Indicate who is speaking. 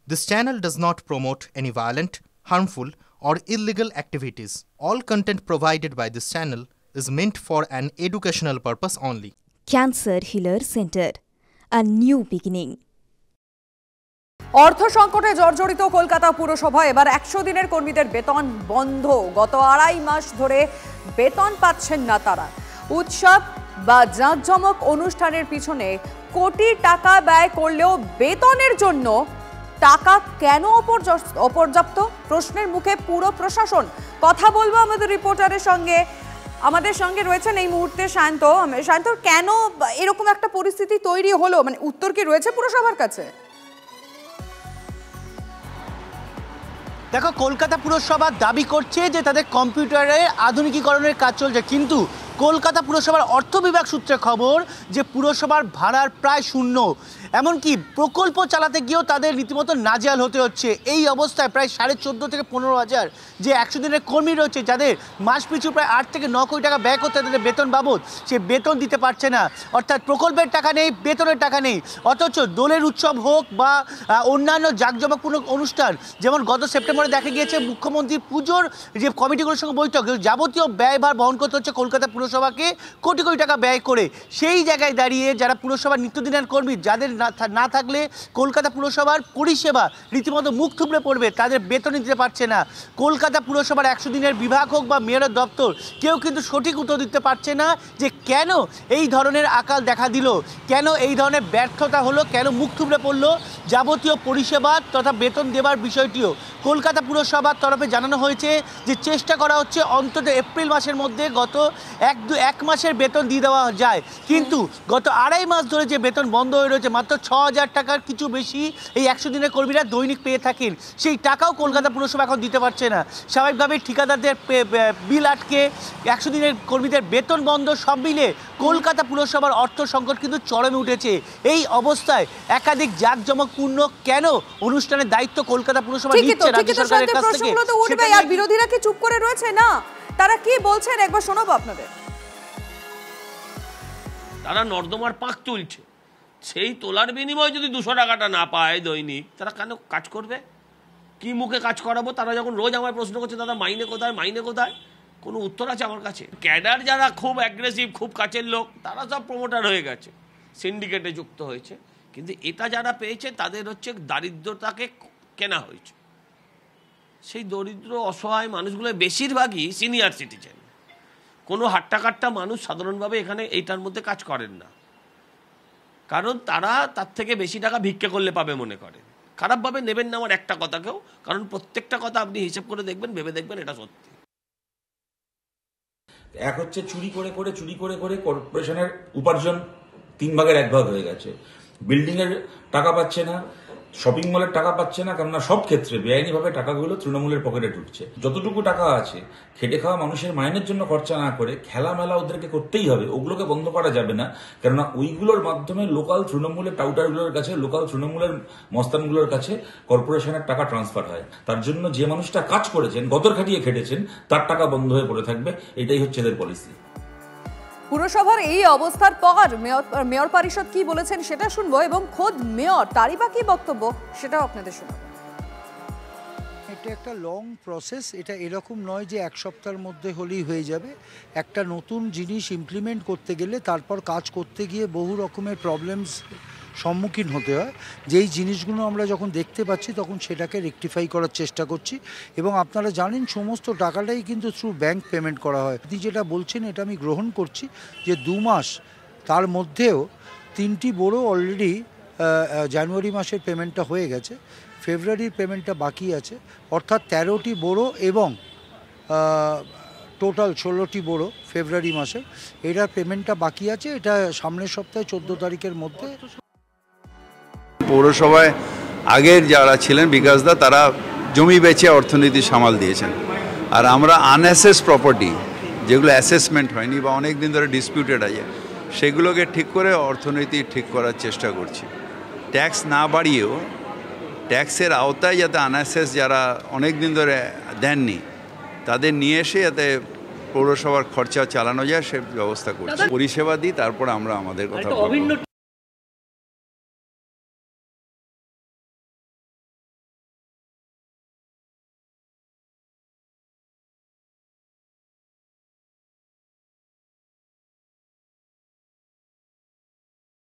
Speaker 1: This channel does not promote any violent, harmful, or illegal activities. All content provided by this channel is meant for an educational purpose only.
Speaker 2: Cancer Healer Center, a new beginning.
Speaker 3: অর্থ সংকটে জর্জরিত কলকাতা পুরসভা এবার 100 দিনের কর্মীদের বেতন বন্ধ। গত 2.5 মাস ধরে বেতন পাচ্ছেন না তারা। উৎসব বা জাঁকজমক অনুষ্ঠানের পিছনে কোটি টাকা ব্যয় করলেও বেতনের জন্য টাকা কেন অপর্যাপ্ত প্রশ্নের মুখে পুরো প্রশাসন। কথা বলবো আমাদের রিপোর্টারের সঙ্গে। আমাদের সঙ্গে রয়েছেন এই মুহূর্তে শান্ত। শান্ত, কেন এরকম একটা পরিস্থিতি তৈরি হলো, মানে উত্তর কি রয়েছে পুরসভার কাছে?
Speaker 4: দেখো, কলকাতা পুরসভা দাবি করছে যে তাদের কম্পিউটারের আধুনিকীকরণের কাজ চলছে, কিন্তু কলকাতা পুরসভার অর্থ বিভাগ সূত্রে খবর যে পুরসভার ভাড়ার প্রায় শূন্য। এমনকি প্রকল্প চালাতে গিয়েও তাদের রীতিমতো নাজেহাল হতে হচ্ছে। এই অবস্থায় প্রায় 14.5 থেকে 15,000 যে 100 দিনের কর্মী রয়েছে, যাদের মাস পিছু প্রায় 8 থেকে 9 কোটি টাকা ব্যয় করতে তাদের বেতন বাবদ, সে বেতন দিতে পারছে না। অর্থাৎ প্রকল্পের টাকা নেই, বেতনের টাকা নেই। অথচ দোলের উৎসব হোক বা অন্যান্য জাঁকজমকপূর্ণ অনুষ্ঠান, যেমন গত সেপ্টেম্বরে দেখা গিয়েছে মুখ্যমন্ত্রী পুজোর যে কমিটিগুলোর সঙ্গে বৈঠক, যাবতীয় ব্যয়ভার বহন করতে হচ্ছে কলকাতা পুরসভাকে কোটি কোটি টাকা ব্যয় করে। সেই জায়গায় দাঁড়িয়ে যারা পুরসভার নিত্যদিনের কর্মী, যাদের না থাকলে কলকাতা পুরসভার পরিষেবা রীতিমতো মুখ থুবড়ে পড়বে, তাদের বেতনই দিতে পারছে না। কলকাতা পুরসভার 100 দিনের বিভাগ হোক বা মেয়রের দপ্তর, কেউ কিন্তু সঠিক উত্তর দিতে পারছে না যে কেন এই ধরনের আকাল দেখা দিল, কেন এই ধরনের ব্যর্থতা হলো, কেন মুখ থুবড়ে পড়লো। যাবতীয় পরিষেবা তথা বেতন দেওয়ার বিষয়টিও কলকাতা পুরসভার তরফে জানানো হয়েছে যে চেষ্টা করা হচ্ছে অন্তত এপ্রিল মাসের মধ্যে গত এক মাসের বেতন দিয়ে দেওয়া যায়। কিন্তু গত 2.5 মাস ধরে যে বেতন বন্ধ হয়ে রয়েছে, মাত্র 6,000 টাকার কিছু বেশি এই 100 দিনের কর্মীরা দৈনিক পেয়ে থাকেন, সেই টাকাও কলকাতা পুরসভা এখন দিতে পারছে না। স্বাভাবিকভাবেই ঠিকাদারদের বিল আটকে 100 দিনের কর্মীদের বেতন বন্ধ, সব মিলে কলকাতা পুরসভার অর্থ সংকট কিন্তু চরমে উঠেছে। এই অবস্থায় একাধিক জাঁকজমকপূর্ণ কেন অনুষ্ঠানের দায়িত্ব কলকাতা পুরসভা নিচ্ছে রাজ্য সরকারের কাছ থেকে,
Speaker 3: আর বিরোধীরা কি চুপ করে রয়েছে? না, তারা কি বলছেন একবার শোনাবো আপনাদের।
Speaker 5: তারা নর্দমার পাক তুলছে, সেই তোলার বিনিময়ে যদি 200 টাকাটা না পায় দৈনিক, তারা কেন কাজ করবে? কি মুখে কাজ করাবো? তারা যখন রোজ আমায় প্রশ্ন করছে দাদা মাইনে কোথায়, মাইনে কোথায়, কোনো উত্তর আছে আমার কাছে? ক্যাডার যারা খুব অ্যাগ্রেসিভ, খুব কাছের লোক, তারা সব প্রমোটার হয়ে গেছে, সিন্ডিকেটে যুক্ত হয়েছে। কিন্তু এটা যারা পেয়েছে তাদের হচ্ছে দারিদ্রতাকে কেনা হয়েছে। সেই দরিদ্র অসহায় মানুষগুলো বেশিরভাগই সিনিয়র সিটিজেন, কোনো হাট্টাকাট্টা মানুষ সাধারণভাবে এখানে এইটার মধ্যে কাজ করেন না, কারণ তারা তার থেকে বেশি টাকা ভিক্ষে করলে পাবে মনে করেন। খারাপভাবে নেবেন না আমার একটা কথাকেও, কারণ প্রত্যেকটা কথা আপনি হিসেব করে দেখবেন, ভেবে দেখবেন এটা সত্যি।
Speaker 6: এক হচ্ছে চুরি করে করে কর্পোরেশনের উপার্জন 3 ভাগের 1 ভাগ হয়ে গেছে। বিল্ডিং এর টাকা পাচ্ছে না, শপিং মলের টাকা পাচ্ছে না, কেননা সব ক্ষেত্রে বেআইনিভাবে টাকাগুলো তৃণমূলের পকেটে ঢুকছে। যতটুকু টাকা আছে খেটে খাওয়া মানুষের মাইনের জন্য খরচা না করে খেলা মেলা ওদেরকে করতেই হবে, ওগুলোকে বন্ধ করা যাবে না। কেননা ওইগুলোর মাধ্যমে লোকাল তৃণমূলের টাউটারগুলোর কাছে, লোকাল তৃণমূলের মস্তানগুলোর কাছে কর্পোরেশনের টাকা ট্রান্সফার হয়। তার জন্য যে মানুষটা কাজ করেছেন, গতর খাটিয়ে খেটেছেন, তার টাকা বন্ধ হয়ে পড়ে থাকবে। এটাই হচ্ছে এদের পলিসি।
Speaker 3: পুরসভার এই অবস্থার পর মেয়র পরিষদ কি বলেছেন সেটা শুনবো, এবং খোদ মেয়র তারই বা কি বক্তব্য সেটাও আপনাদের শোনাবো।
Speaker 7: এটা একটা লং প্রসেস, এটা এরকম নয় যে 1 সপ্তাহের মধ্যে হলেই হয়ে যাবে। একটা নতুন জিনিস ইমপ্লিমেন্ট করতে গেলে তারপর কাজ করতে গিয়ে বহু রকমের প্রবলেমস সম্মুখীন হতে হয়। যেই জিনিসগুলো আমরা যখন দেখতে পাচ্ছি তখন সেটাকে রেকটিফাই করার চেষ্টা করছি। এবং আপনারা জানেন সমস্ত টাকাটাই কিন্তু থ্রু ব্যাংক পেমেন্ট করা হয়। আপনি যেটা বলছেন এটা আমি গ্রহণ করছি যে 2 মাস, তার মধ্যেও 3টি বড়ো অলরেডি জানুয়ারি মাসের পেমেন্টটা হয়ে গেছে, ফেব্রুয়ারির পেমেন্টটা বাকি আছে, অর্থাৎ 13টি বড়ো এবং টোটাল 16টি বড়ো ফেব্রুয়ারি মাসে, এটার পেমেন্টটা বাকি আছে। এটা সামনের সপ্তাহে 14 তারিখের মধ্যে।
Speaker 8: পৌরসভায় আগের যারা ছিলেন বিকাশদা, তারা জমি বেচে অর্থনীতি সামাল দিয়েছেন, আর আমরা আনঅ্যাসেস প্রপার্টি যেগুলো অ্যাসেসমেন্ট হয়নি বা অনেক দিন ধরে ডিসপিউটেড আছে, সেগুলোকে ঠিক করে অর্থনীতি ঠিক করার চেষ্টা করছি। ট্যাক্স না বাড়িয়েও ট্যাক্সের আওতায় যাতে আনঅ্যাসেস যারা অনেক দিন ধরে দেননি তাদের নিয়ে এসে যাতে পৌরসভার খরচা চালানো যায় সে ব্যবস্থা করছি। পরিষেবা দিই, তারপর আমরা আমাদের কথা বলবো।